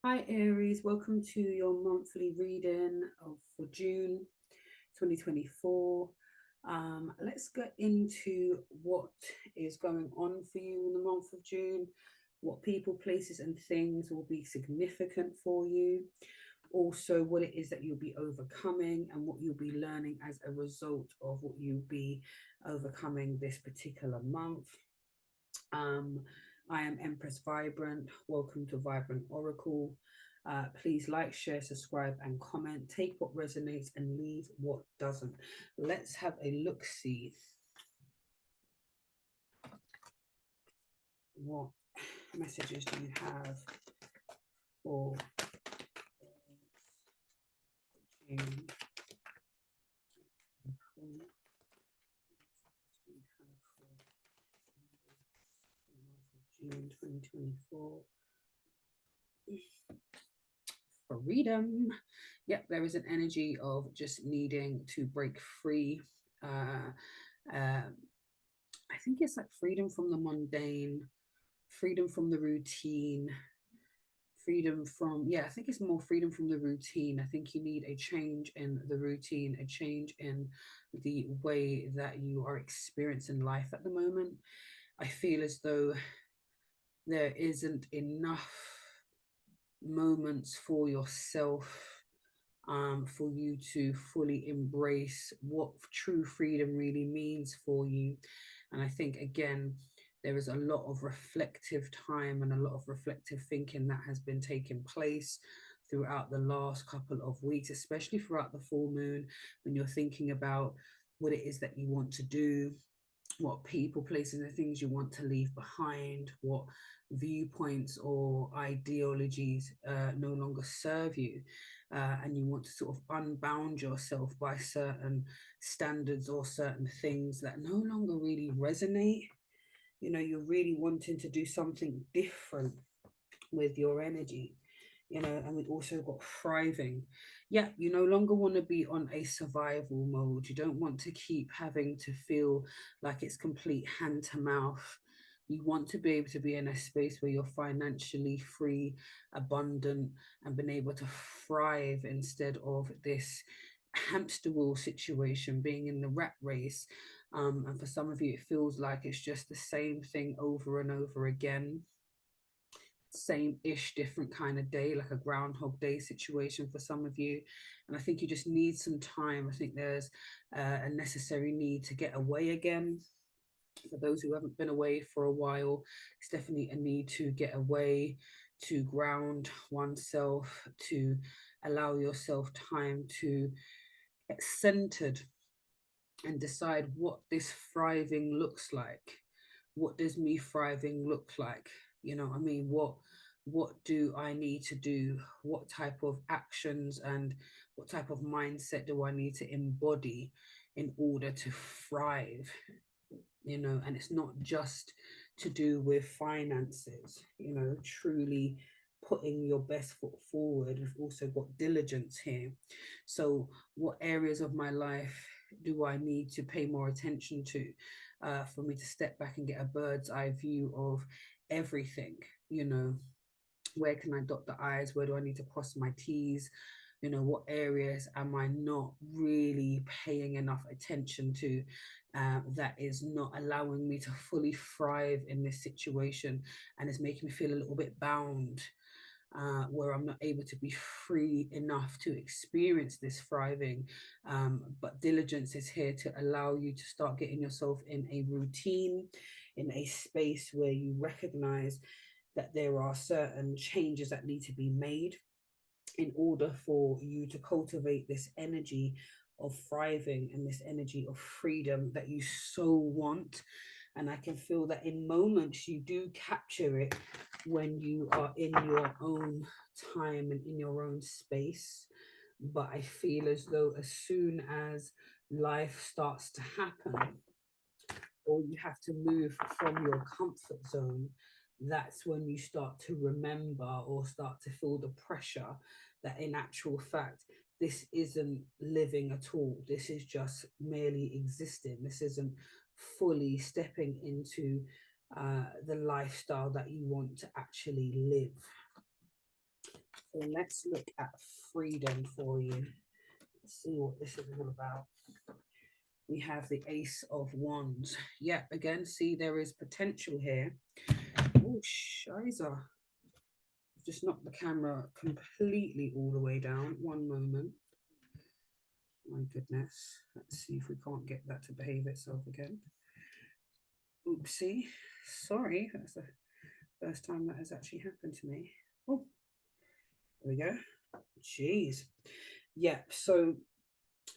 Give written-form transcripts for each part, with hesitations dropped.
Hi Aries, welcome to your monthly reading for June 2024. Let's get into what is going on for you in the month of June, what people, places, and things will be significant for you. Also, what it is that you'll be overcoming and what you'll be learning as a result of what you'll be overcoming this particular month. Um, I am Empress Vibrant. Welcome to Vibrant Oracle. Please like, share, subscribe, and comment. Take what resonates and leave what doesn't. Let's have a look see what messages do you have for June. June 2024. Freedom. Yep, there is an energy of just needing to break free. I think it's like freedom from the mundane, freedom from the routine, freedom from, yeah, I think it's more freedom from the routine. I think you need a change in the routine, a change in the way that you are experiencing life at the moment. I feel as though there isn't enough moments for yourself, for you to fully embrace what true freedom really means for you. And I think, again, there is a lot of reflective time and a lot of reflective thinking that has been taking place throughout the last couple of weeks, especially throughout the full moon, when you're thinking about what it is that you want to do, what people, places, and things you want to leave behind, what viewpoints or ideologies no longer serve you, and you want to sort of unbound yourself by certain standards or certain things that no longer really resonate. You know, you're really wanting to do something different with your energy, you know. And we've also got thriving. Yeah, you no longer want to be on a survival mode. You don't want to keep having to feel like it's complete hand to mouth. You want to be able to be in a space where you're financially free, abundant, and been able to thrive instead of this hamster wheel situation, being in the rat race. And for some of you, it feels like it's just the same thing over and over again, same-ish, different kind of day, like a Groundhog Day situation for some of you. And I think you just need some time. I think there's a necessary need to get away again. For those who haven't been away for a while, it's definitely a need to get away, to ground oneself, to allow yourself time to get centered and decide what this thriving looks like. What does me thriving look like? You know what I mean? What do I need to do? What type of actions and what type of mindset do I need to embody in order to thrive? You know, and it's not just to do with finances, you know, truly putting your best foot forward. We've also got diligence here. So what areas of my life do I need to pay more attention to, for me to step back and get a bird's eye view of everything? You know, where can I dot the I's? Where do I need to cross my T's? You know, what areas am I not really paying enough attention to, that is not allowing me to fully thrive in this situation and is making me feel a little bit bound, where I'm not able to be free enough to experience this thriving. But diligence is here to allow you to start getting yourself in a routine, in a space where you recognize that there are certain changes that need to be made in order for you to cultivate this energy of thriving and this energy of freedom that you so want. And I can feel that in moments you do capture it when you are in your own time and in your own space. But I feel as though as soon as life starts to happen, or you have to move from your comfort zone, that's when you start to remember or start to feel the pressure that in actual fact, this isn't living at all. This is just merely existing. This isn't fully stepping into the lifestyle that you want to actually live. So let's look at freedom for you. Let's see what this is all about. We have the Ace of Wands. Yeah, again, see, there is potential here. Oh, Shiza. I've just knocked the camera completely all the way down. One moment. My goodness. Let's see if we can't get that to behave itself again. Oopsie. Sorry, that's the first time that has actually happened to me. Oh, there we go. Jeez. Yeah, so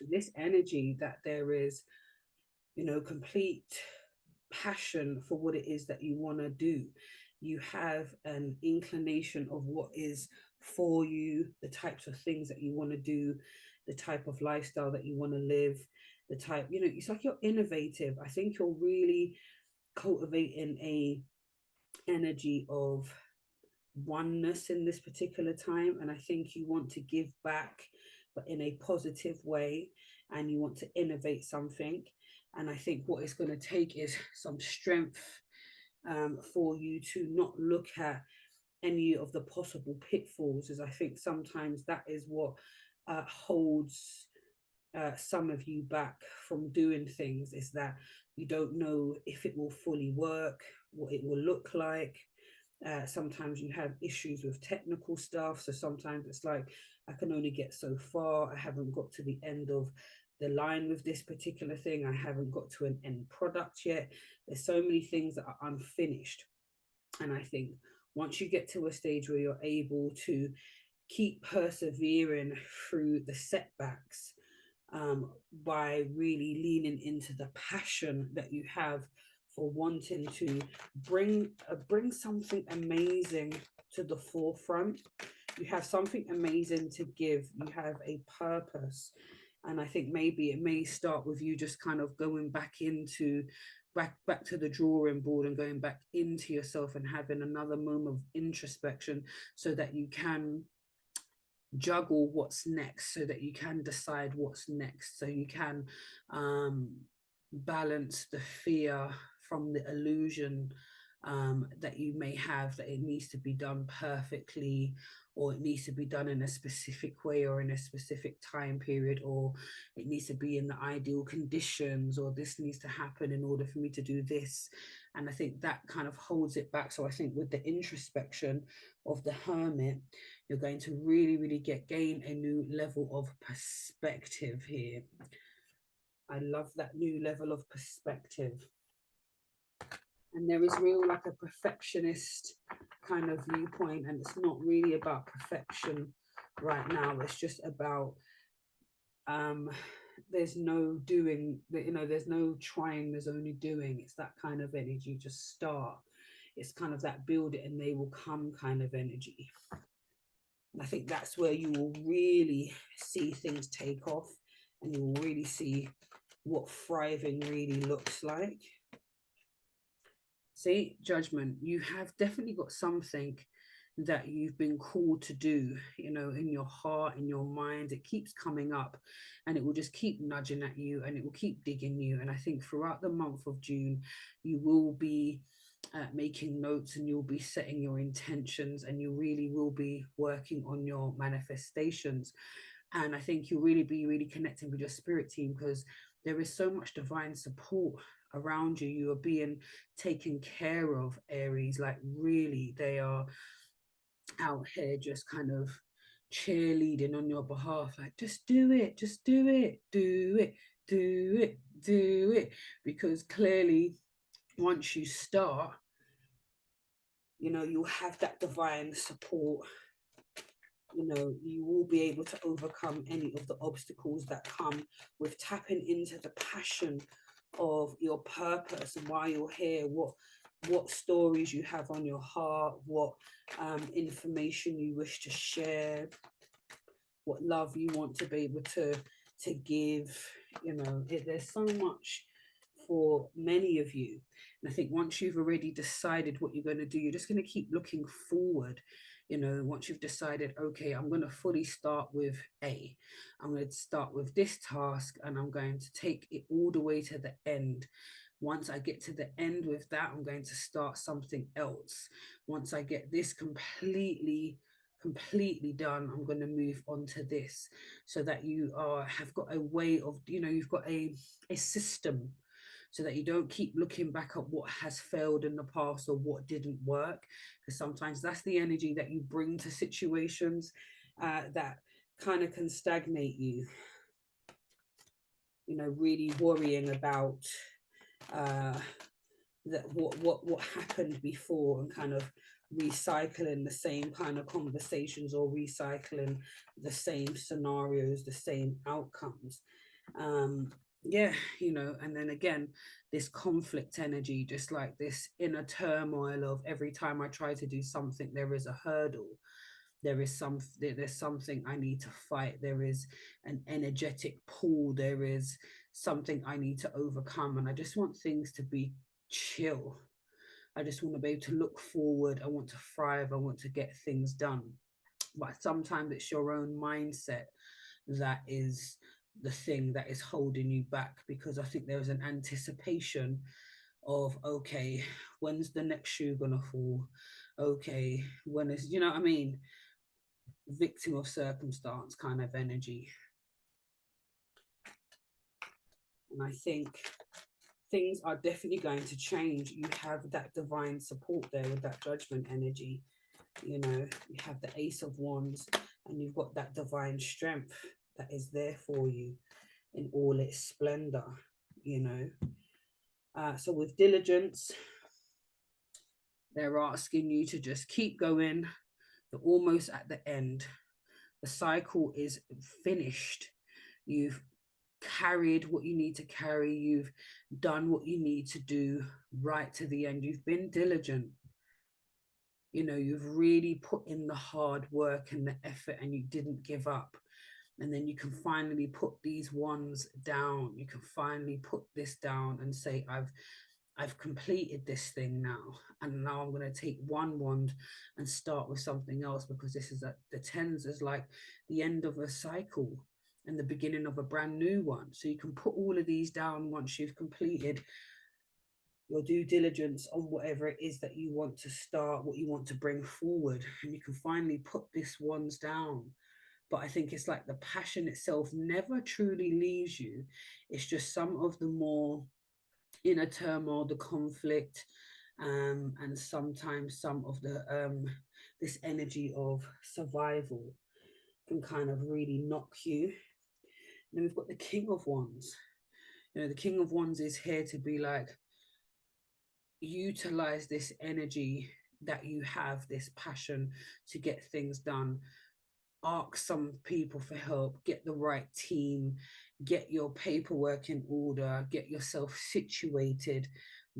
this energy that there is, you know, complete passion for what it is that you want to do. You have an inclination of what is for you, the types of things that you want to do, the type of lifestyle that you want to live, the type, you know, it's like you're innovative. I think you're really cultivating a energy of oneness in this particular time, and I think you want to give back, but in a positive way, and you want to innovate something. And I think what it's going to take is some strength for you to not look at any of the possible pitfalls, as I think sometimes that is what holds some of you back from doing things, is that you don't know if it will fully work, what it will look like. Sometimes you have issues with technical stuff. So sometimes it's like, I can only get so far. I haven't got to the end of the line with this particular thing. I haven't got to an end product yet. There's so many things that are unfinished. And I think once you get to a stage where you're able to keep persevering through the setbacks, by really leaning into the passion that you have for wanting to bring something amazing to the forefront. You have something amazing to give. You have a purpose. And I think maybe it may start with you just kind of going back to the drawing board and going back into yourself and having another moment of introspection, so that you can juggle what's next, so that you can decide what's next, so you can balance the fear from the illusion that you may have, that it needs to be done perfectly, or it needs to be done in a specific way, or in a specific time period, or it needs to be in the ideal conditions, or this needs to happen in order for me to do this. And I think that kind of holds it back. So I think with the introspection of the Hermit, you're going to really gain a new level of perspective here. I love that new level of perspective. And there is real, like, a perfectionist kind of viewpoint, and it's not really about perfection right now. It's just about there's no doing, you know, there's no trying, there's only doing. It's that kind of energy. Just start. It's kind of that build it and they will come kind of energy. And I think that's where you will really see things take off, and you will really see what thriving really looks like. See, Judgment, you have definitely got something that you've been called to do, you know, in your heart, in your mind. It keeps coming up, and it will just keep nudging at you, and it will keep digging you. And I think throughout the month of June, you will be making notes, and you'll be setting your intentions, and you really will be working on your manifestations. And I think you'll really be connecting with your spirit team, because there is so much divine support around you. You are being taken care of, Aries. Like, really, they are out here just kind of cheerleading on your behalf, like, just do it, just do it, do it, do it, do it. Because clearly, once you start, you know, you'll have that divine support. You know, you will be able to overcome any of the obstacles that come with tapping into the passion of your purpose and why you're here, what stories you have on your heart, what information you wish to share, what love you want to be able to give. You know, there's so much for many of you. And I think once you've already decided what you're going to do, you're just going to keep looking forward. You know, once you've decided, okay, I'm going to fully start with A, I'm going to start with this task, and I'm going to take it all the way to the end. Once I get to the end with that, I'm going to start something else. Once I get this completely completely done, I'm going to move on to this, so that you have got a way of, you've got a system, so that you don't keep looking back at what has failed in the past or what didn't work, because sometimes that's the energy that you bring to situations that kind of can stagnate you, really worrying about uh, that what happened before, and kind of recycling the same kind of conversations, or recycling the same scenarios, the same outcomes. Yeah, and then again, this conflict energy, just like this inner turmoil of every time I try to do something, there is a hurdle, there's something I need to fight, there is an energetic pull, there is something I need to overcome, and I just want things to be chill. I just want to be able to look forward. I want to thrive. I want to get things done. But sometimes it's your own mindset that is the thing that is holding you back, because I think there's an anticipation of, okay, when's the next shoe gonna fall? Okay, when is, what I mean? Victim of circumstance kind of energy. And I think things are definitely going to change. You have that divine support there with that judgment energy. You have the Ace of Wands, and you've got that divine strength that is there for you in all its splendor. So with diligence, they're asking you to just keep going. You're almost at the end. The cycle is finished. You've carried what you need to carry. You've done what you need to do right to the end. You've been diligent. You've really put in the hard work and the effort, and you didn't give up. And then you can finally put these ones down. You can finally put this down and say, I've completed this thing now, and now I'm going to take one wand and start with something else, because this is the tens is like the end of a cycle and the beginning of a brand new one. So you can put all of these down once you've completed your due diligence on whatever it is that you want to start, what you want to bring forward, and you can finally put this ones down. But I think it's like the passion itself never truly leaves you. It's just some of the more inner turmoil, the conflict, and sometimes some of the this energy of survival can kind of really knock you. And then we've got the King of Wands. The King of Wands is here to be like, utilize this energy that you have, this passion to get things done. Ask some people for help, get the right team, get your paperwork in order, get yourself situated,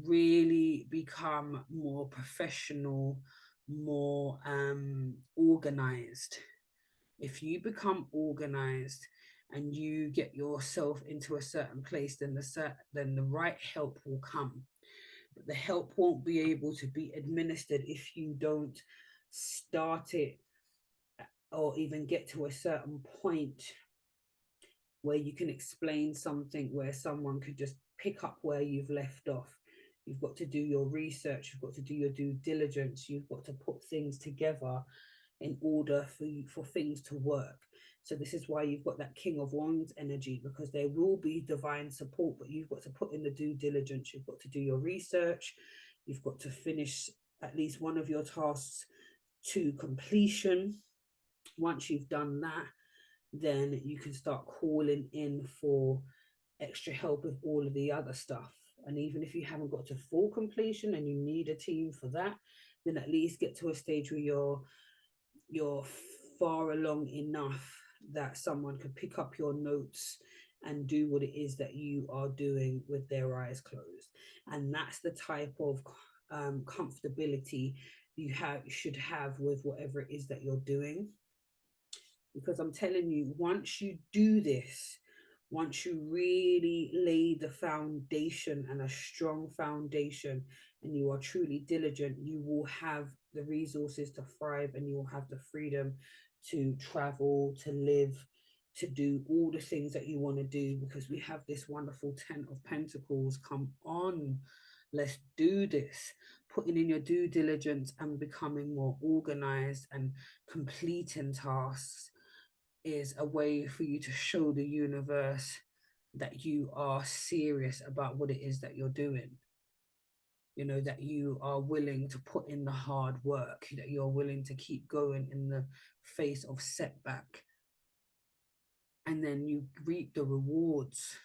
really become more professional, more organized. If you become organized and you get yourself into a certain place, then the right help will come. But the help won't be able to be administered if you don't start it, or even get to a certain point where you can explain something, where someone could just pick up where you've left off. You've got to do your research, you've got to do your due diligence, you've got to put things together in order for things to work. So this is why you've got that King of Wands energy, because there will be divine support, but you've got to put in the due diligence, you've got to do your research, you've got to finish at least one of your tasks to completion. Once you've done that, then you can start calling in for extra help with all of the other stuff. And even if you haven't got to full completion and you need a team for that, then at least get to a stage where you're far along enough that someone could pick up your notes and do what it is that you are doing with their eyes closed. And that's the type of comfortability you should have with whatever it is that you're doing. Because I'm telling you, once you do this, once you really lay the foundation, and a strong foundation, and you are truly diligent, you will have the resources to thrive, and you will have the freedom to travel, to live, to do all the things that you want to do, because we have this wonderful 10 of Pentacles come on. Let's do this. Putting in your due diligence and becoming more organized and completing tasks is a way for you to show the universe that you are serious about what it is that you're doing. You know, that you are willing to put in the hard work, that you're willing to keep going in the face of setback. And then you reap the rewards,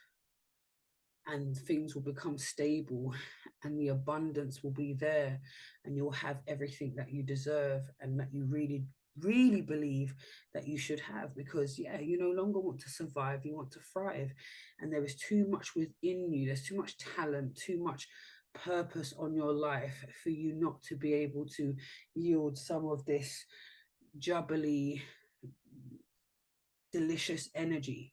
and things will become stable, and the abundance will be there, and you'll have everything that you deserve and that you really believe that you should have. Because yeah, you no longer want to survive, you want to thrive. And there is too much within you, there's too much talent, too much purpose on your life for you not to be able to yield some of this jubbly, delicious energy,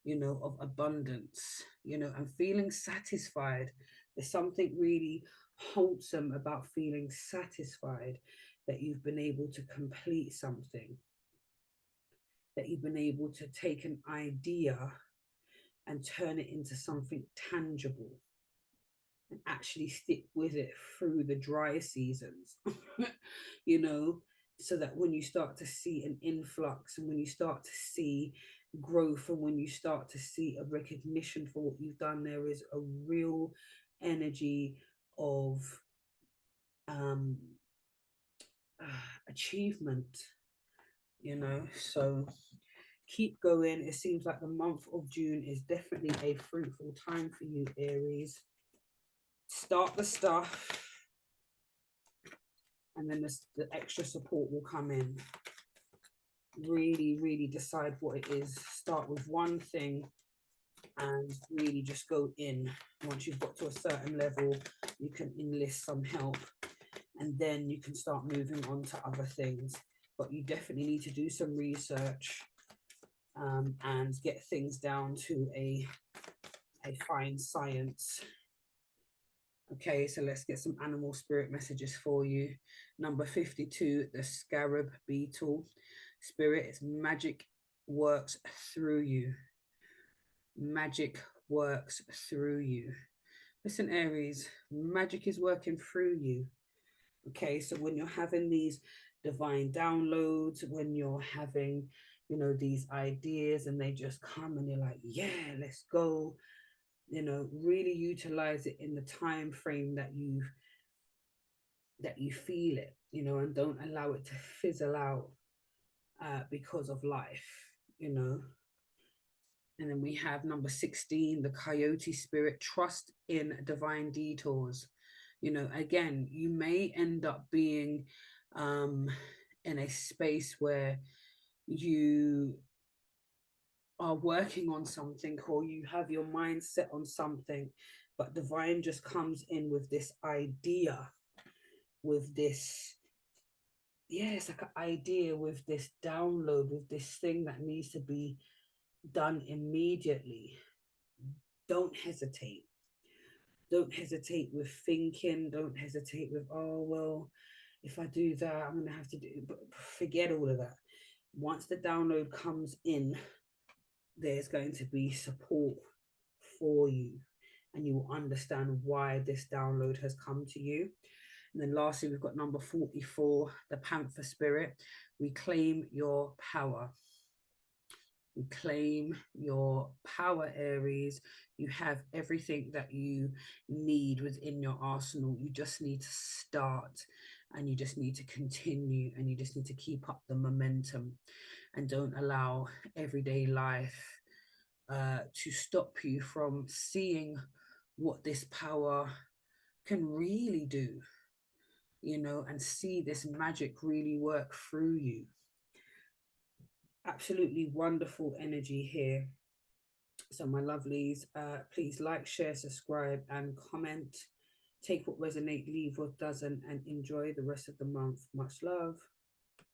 you know, of abundance, you know, and feeling satisfied. There's something really wholesome about feeling satisfied that you've been able to complete something, that you've been able to take an idea and turn it into something tangible and actually stick with it through the dry seasons, you know, so that when you start to see an influx, and when you start to see growth, and when you start to see a recognition for what you've done, there is a real energy of um, achievement, you know. So keep going. It seems like the month of June is definitely a fruitful time for you, Aries. Start the stuff, and then the extra support will come in. Really decide what it is. Start with one thing and really just go in. Once you've got to a certain level, you can enlist some help, and then you can start moving on to other things. But you definitely need to do some research and get things down to a fine science. Okay, so let's get some animal spirit messages for you. Number 52, the scarab beetle. Spirit, it's magic works through you. Magic works through you. Listen, Aries, magic is working through you. Okay, so when you're having these divine downloads, when you're having, you know, these ideas and they just come and you're like, yeah, let's go, you know, really utilize it in the time frame that you feel it, you know, and don't allow it to fizzle out because of life, you know. And then we have number 16, the coyote spirit. Trust in divine detours. You know, again, you may end up being in a space where you are working on something, or you have your mind set on something, but divine just comes in with this idea, with this, yeah, it's like an idea, with this download, with this thing that needs to be done immediately. Don't hesitate. Don't hesitate with thinking. Don't hesitate with, oh, well, if I do that, I'm going to have to do, but forget all of that. Once the download comes in, there's going to be support for you, and you will understand why this download has come to you. And then lastly, we've got number 44, the panther spirit. Reclaim your power. Claim your power, Aries. You have everything that you need within your arsenal. You just need to start, and you just need to continue, and you just need to keep up the momentum, and don't allow everyday life to stop you from seeing what this power can really do, you know, and see this magic really work through you. Absolutely wonderful energy here. So my lovelies, please like, share, subscribe, and comment. Take what resonates, leave what doesn't, and enjoy the rest of the month. Much love.